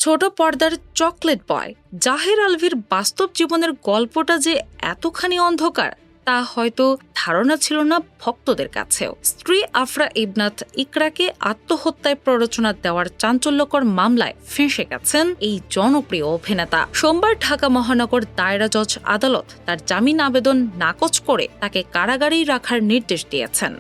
ছোট পর্দার chocolate boy জাহের আলভির বাস্তব জীবনের গল্পটা যে এতখানি অন্ধকার তা হয়তো ধারণা ছিল না ভক্তদের কাছেও। স্ত্রী আফরা ইবনাত ইকরাকে আত্মহত্যায় প্ররোচনা দেওয়ার চাঞ্চল্যকর মামলায় ফেঁসে গেছেন এই জনপ্রিয় অভিনেতা। সোমবার ঢাকা মহানগর দায়রা জজ আদালত তার জামিন আবেদন নাকচ করে তাকে কারাগারেই রাখার নির্দেশ দিয়েছেন।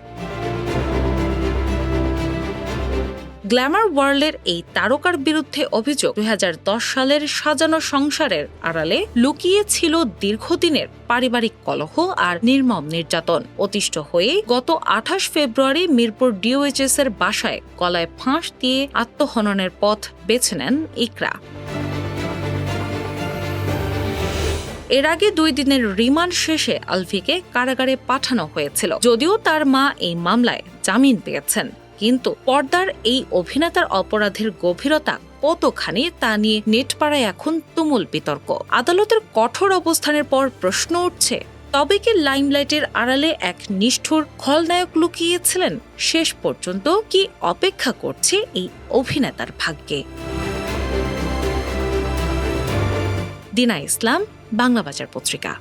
গ্ল্যামার ওয়ার্ল্ডের এই তারকার বিরুদ্ধে অভিযোগ ২০১০ সালের সাজানো সংসারের আড়ালে লুকিয়ে ছিল দীর্ঘদিনের পারিবারিক কলহ আর নির্মম নির্যাতন। অতিষ্ঠ হয়ে গত ২৮ ফেব্রুয়ারি মিরপুর ডিওএইচএস এর বাসায় গলায় ফাঁস দিয়ে আত্মহননের পথ বেছে নেন ইকরা। এর আগে ২ দিনের রিমান্ড শেষে আলভিকে কারাগারে পাঠানো হয়েছিল। যদিও তার মা এই মামলায় জামিন পেয়েছেন, কিন্তু পর্দার এই অভিনেতার অপরাধের গভীরতা কতখানি তা নিয়ে নেটপাড়ায় এখন তুমুল বিতর্ক। আদালতের কঠোর অবস্থানের পর প্রশ্ন উঠছে, তবে কি লাইমলাইটের আড়ালে এক নিষ্ঠুর খলনায়ক লুকিয়েছিলেন? শেষ পর্যন্ত কি অপেক্ষা করছে এই অভিনেতার ভাগ্যে? দিনা ইসলাম, বাংলা বাজার পত্রিকা।